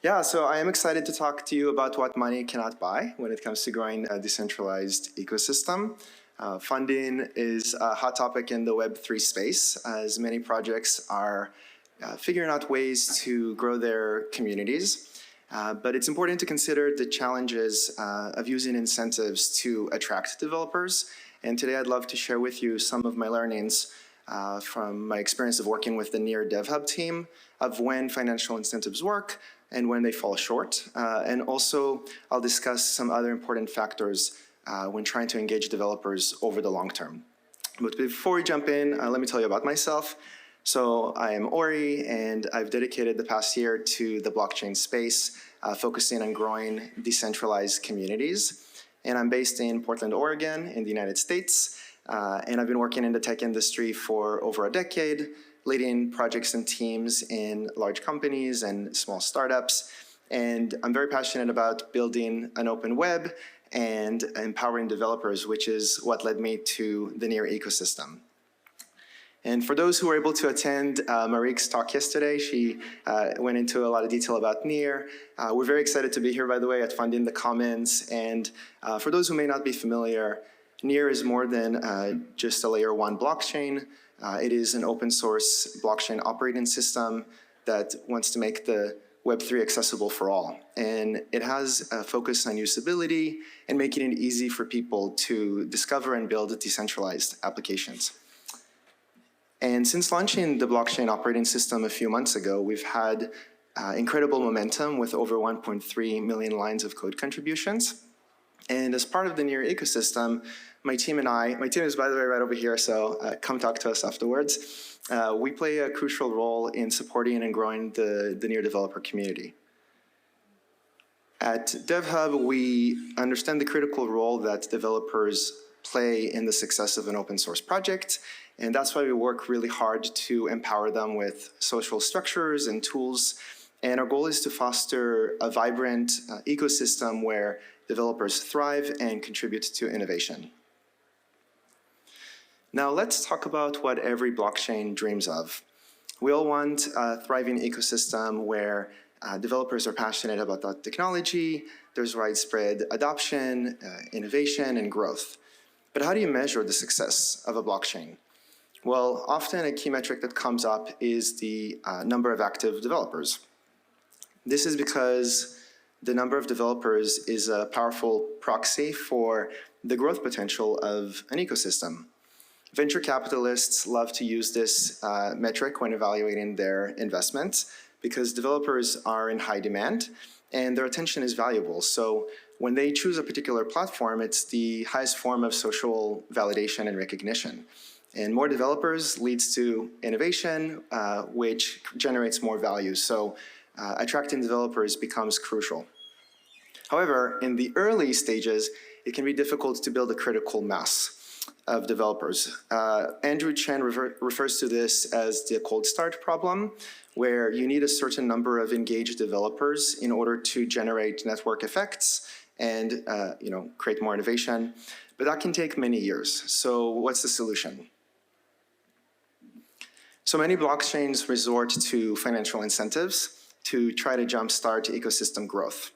Yeah, so I am excited to talk to you about what money cannot buy when it comes to growing a decentralized ecosystem. Funding is a hot topic in the Web3 space, as many projects are figuring out ways to grow their communities. But it's important to consider the challenges of using incentives to attract developers. And today I'd love to share with you some of my learnings from my experience of working with the Near DevHub team of when financial incentives work and when they fall short. And also, I'll discuss some other important factors when trying to engage developers over the long term. But before we jump in, let me tell you about myself. So I am Ori, and I've dedicated the past year to the blockchain space, focusing on growing decentralized communities. And I'm based in Portland, Oregon, in the United States. And I've been working in the tech industry for over a decade, leading projects and teams in large companies and small startups. And I'm very passionate about building an open web and empowering developers, which is what led me to the Near ecosystem. And for those who were able to attend Marik's talk yesterday, she went into a lot of detail about Near. We're very excited to be here, by the way, at Funding the Commons. And for those who may not be familiar, Near is more than just a layer 1 blockchain. It is an open source blockchain operating system that wants to make the Web3 accessible for all. And it has a focus on usability and making it easy for people to discover and build decentralized applications. And since launching the blockchain operating system a few months ago, we've had incredible momentum with over 1.3 million lines of code contributions. And as part of the Near ecosystem, my team is, by the way, right over here, so come talk to us afterwards. We play a crucial role in supporting and growing the Near developer community. At DevHub, we understand the critical role that developers play in the success of an open source project, and that's why we work really hard to empower them with social structures and tools. And our goal is to foster a vibrant ecosystem where developers thrive and contribute to innovation. Now let's talk about what every blockchain dreams of. We all want a thriving ecosystem where developers are passionate about the technology, there's widespread adoption, innovation, and growth. But how do you measure the success of a blockchain? Well, often a key metric that comes up is the number of active developers. This is because the number of developers is a powerful proxy for the growth potential of an ecosystem. Venture capitalists love to use this metric when evaluating their investments because developers are in high demand and their attention is valuable. So when they choose a particular platform, it's the highest form of social validation and recognition. And more developers leads to innovation, which generates more value. So attracting developers becomes crucial. However, in the early stages, it can be difficult to build a critical mass of developers. Andrew Chen refers to this as the cold start problem, where you need a certain number of engaged developers in order to generate network effects and create more innovation. But that can take many years. So what's the solution? So many blockchains resort to financial incentives to try to jumpstart ecosystem growth.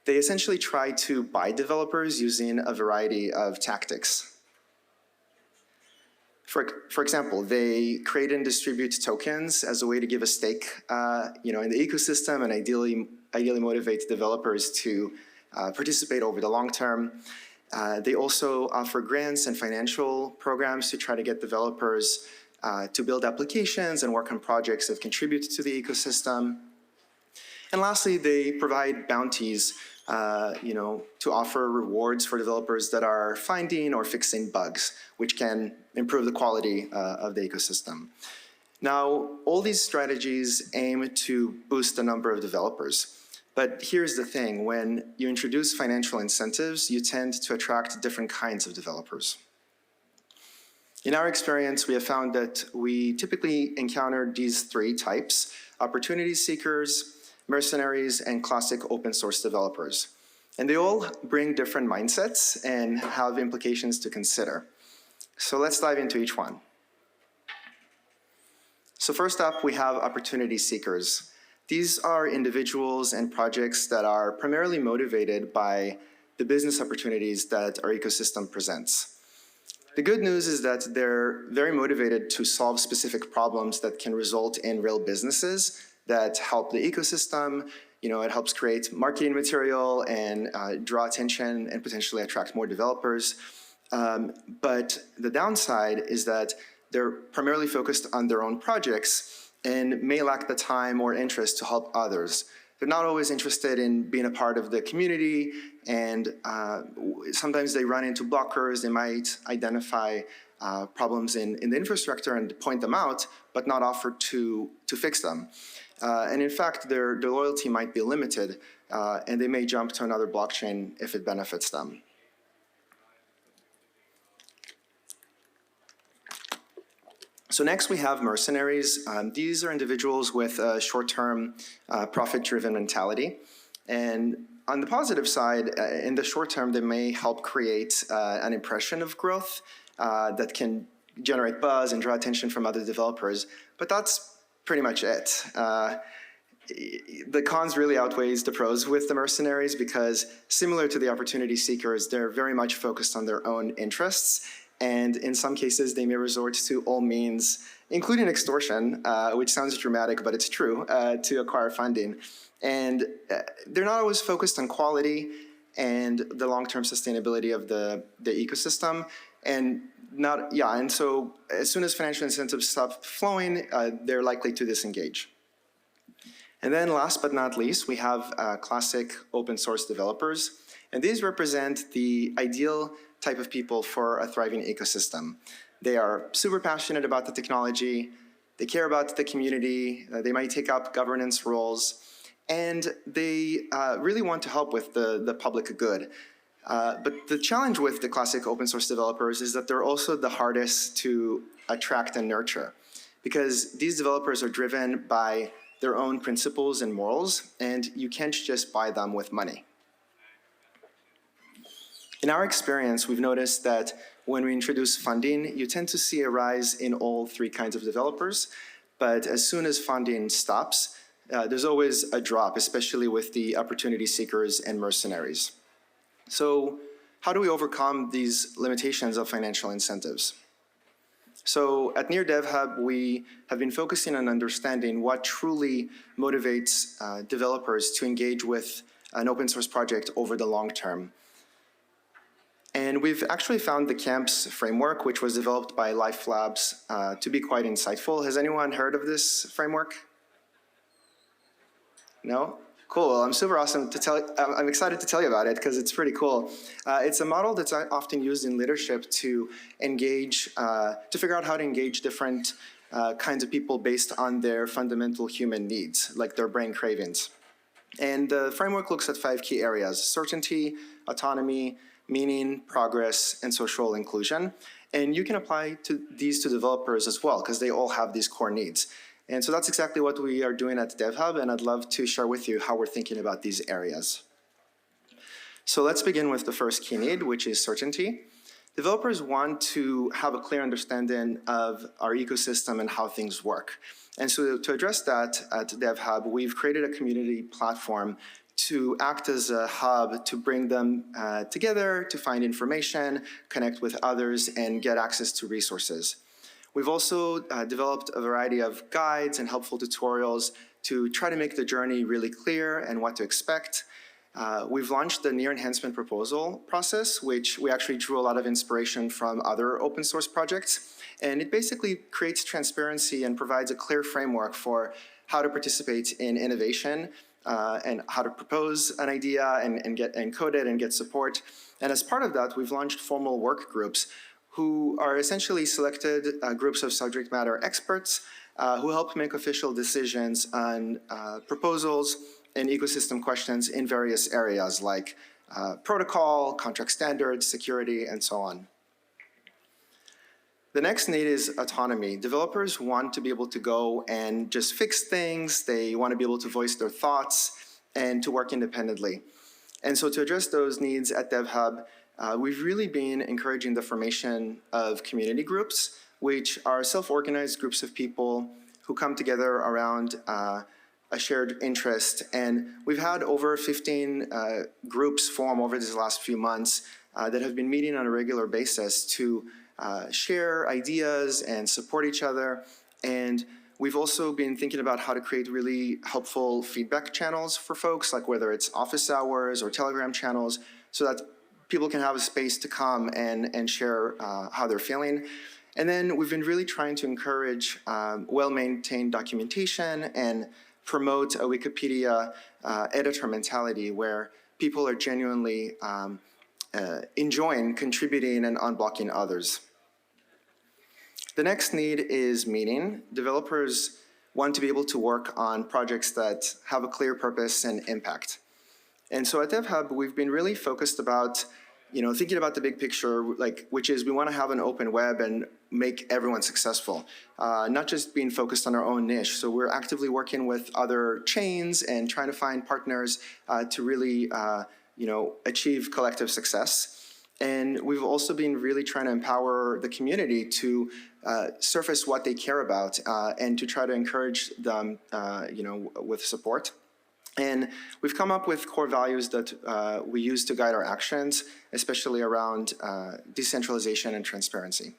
They essentially try to buy developers using a variety of tactics. For example, they create and distribute tokens as a way to give a stake in the ecosystem and ideally motivate developers to participate over the long term. They also offer grants and financial programs to try to get developers to build applications and work on projects that contribute to the ecosystem. And lastly, they provide bounties to offer rewards for developers that are finding or fixing bugs, which can improve the quality of the ecosystem. Now, all these strategies aim to boost the number of developers. But here's the thing, when you introduce financial incentives, you tend to attract different kinds of developers. In our experience, we have found that we typically encounter these three types: opportunity seekers, mercenaries, and classic open source developers. And they all bring different mindsets and have implications to consider. So let's dive into each one. So first up, we have opportunity seekers. These are individuals and projects that are primarily motivated by the business opportunities that our ecosystem presents. The good news is that they're very motivated to solve specific problems that can result in real businesses that help the ecosystem. It helps create marketing material and draw attention and potentially attract more developers. But the downside is that they're primarily focused on their own projects and may lack the time or interest to help others. They're not always interested in being a part of the community, and sometimes they run into blockers. They might identify problems in the infrastructure and point them out, but not offer to fix them. And in fact, their loyalty might be limited, and they may jump to another blockchain if it benefits them. So next we have mercenaries. These are individuals with a short-term profit-driven mentality. And on the positive side, in the short term, they may help create an impression of growth that can generate buzz and draw attention from other developers. But that's pretty much it. The cons really outweighs the pros with the mercenaries because similar to the opportunity seekers, they're very much focused on their own interests. And in some cases, they may resort to all means, including extortion, which sounds dramatic, but it's true, to acquire funding. And they're not always focused on quality and the long-term sustainability of the ecosystem. And so as soon as financial incentives stop flowing, they're likely to disengage. And then last but not least, we have classic open source developers. And these represent the ideal type of people for a thriving ecosystem. They are super passionate about the technology, they care about the community, they might take up governance roles, and they really want to help with the public good. But the challenge with the classic open source developers is that they're also the hardest to attract and nurture, because these developers are driven by their own principles and morals, and you can't just buy them with money. In our experience, we've noticed that when we introduce funding, you tend to see a rise in all three kinds of developers. But as soon as funding stops, there's always a drop, especially with the opportunity seekers and mercenaries. So how do we overcome these limitations of financial incentives? So at Near Dev Hub, we have been focusing on understanding what truly motivates developers to engage with an open source project over the long term. And we've actually found the CAMPS framework, which was developed by Life Labs, to be quite insightful. Has anyone heard of this framework? No? Cool. I'm super awesome to tell. I'm excited to tell you about it because it's pretty cool. It's a model that's often used in leadership to engage, to figure out how to engage different kinds of people based on their fundamental human needs, like their brain cravings. And the framework looks at 5 key areas: certainty, autonomy, meaning, progress, and social inclusion. And you can apply these to developers as well, because they all have these core needs. And so that's exactly what we are doing at DevHub, and I'd love to share with you how we're thinking about these areas. So let's begin with the first key need, which is certainty. Developers want to have a clear understanding of our ecosystem and how things work. And so to address that at DevHub, we've created a community platform to act as a hub to bring them together, to find information, connect with others, and get access to resources. We've also developed a variety of guides and helpful tutorials to try to make the journey really clear and what to expect. We've launched the Near Enhancement Proposal process, which we actually drew a lot of inspiration from other open source projects. And it basically creates transparency and provides a clear framework for how to participate in innovation and how to propose an idea and code it and get support. And as part of that, we've launched formal work groups who are essentially selected groups of subject matter experts who help make official decisions on proposals and ecosystem questions in various areas like protocol, contract standards, security, and so on. The next need is autonomy. Developers want to be able to go and just fix things. They want to be able to voice their thoughts and to work independently. And so to address those needs at DevHub, we've really been encouraging the formation of community groups, which are self-organized groups of people who come together around a a shared interest. And we've had over 15 groups form over these last few months that have been meeting on a regular basis to share ideas and support each other. And we've also been thinking about how to create really helpful feedback channels for folks, like whether it's office hours or Telegram channels, so that people can have a space to come and share how they're feeling. And then we've been really trying to encourage well-maintained documentation and promote a Wikipedia editor mentality where people are genuinely enjoying contributing and unblocking others. The next need is meaning. Developers want to be able to work on projects that have a clear purpose and impact. And so at DevHub, we've been really focused about thinking about the big picture, which is we want to have an open web and make everyone successful, not just being focused on our own niche. So we're actively working with other chains and trying to find partners to really, achieve collective success. And we've also been really trying to empower the community to surface what they care about and to try to encourage them, with support. And we've come up with core values that we use to guide our actions, especially around decentralization and transparency.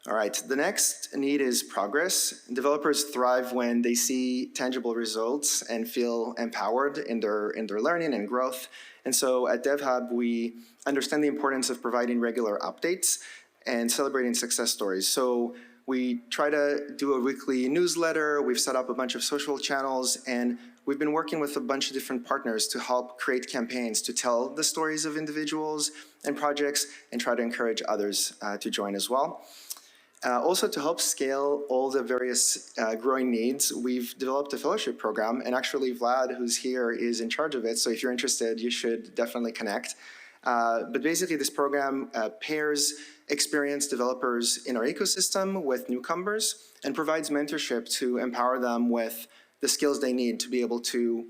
All right, the next need is progress. Developers thrive when they see tangible results and feel empowered in their learning and growth. And so at DevHub, we understand the importance of providing regular updates and celebrating success stories. So we try to do a weekly newsletter, we've set up a bunch of social channels, and we've been working with a bunch of different partners to help create campaigns to tell the stories of individuals and projects and try to encourage others to join as well. Also, to help scale all the various growing needs, we've developed a fellowship program, and actually Vlad, who's here, is in charge of it, so if you're interested, you should definitely connect. But basically, this program pairs experienced developers in our ecosystem with newcomers and provides mentorship to empower them with the skills they need to be able to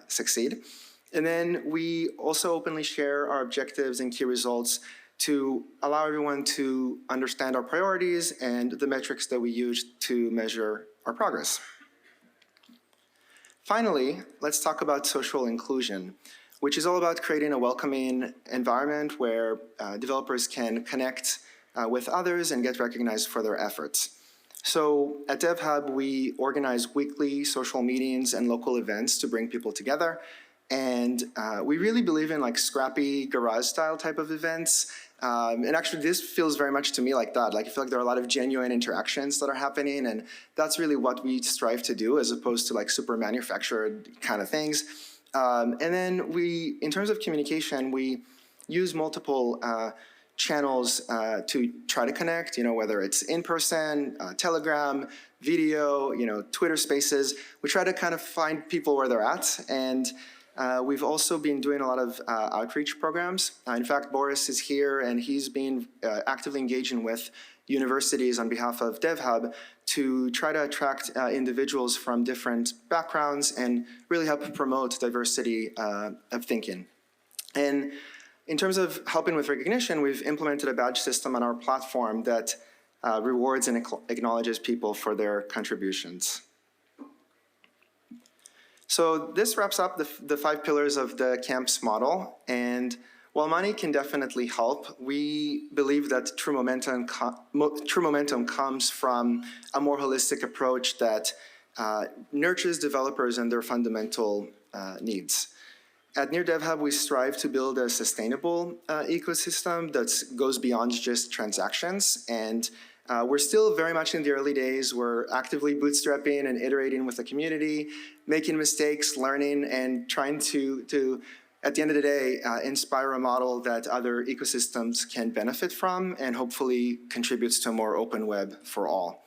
succeed. And then we also openly share our objectives and key results to allow everyone to understand our priorities and the metrics that we use to measure our progress. Finally, let's talk about social inclusion, which is all about creating a welcoming environment where developers can connect with others and get recognized for their efforts. So at DevHub, we organize weekly social meetings and local events to bring people together. And we really believe in scrappy garage style type of events. And actually this feels very much to me like that. I feel like there are a lot of genuine interactions that are happening, and that's really what we strive to do as opposed to super manufactured kind of things. And then in terms of communication, we use multiple channels to try to connect, whether it's in person, Telegram, video, Twitter Spaces. We try to kind of find people where they're at. And we've also been doing a lot of outreach programs. In fact, Boris is here, and he's been actively engaging with universities on behalf of DevHub to try to attract individuals from different backgrounds and really help promote diversity of thinking. And in terms of helping with recognition, we've implemented a badge system on our platform that rewards and acknowledges people for their contributions. So this wraps up the 5 pillars of the camps model. And while money can definitely help, we believe that true momentum comes from a more holistic approach that nurtures developers and their fundamental needs. At Near DevHub, we strive to build a sustainable ecosystem that goes beyond just transactions. And we're still very much in the early days. We're actively bootstrapping and iterating with the community, making mistakes, learning, and trying to at the end of the day, inspire a model that other ecosystems can benefit from and hopefully contributes to a more open web for all.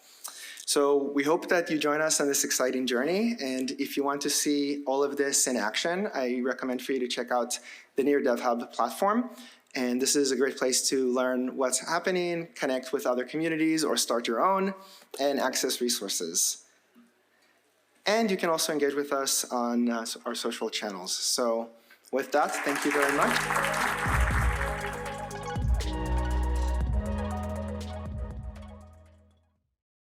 So we hope that you join us on this exciting journey. And if you want to see all of this in action, I recommend for you to check out the Near DevHub platform. And this is a great place to learn what's happening, connect with other communities, or start your own, and access resources. And you can also engage with us on our social channels. So with that, thank you very much.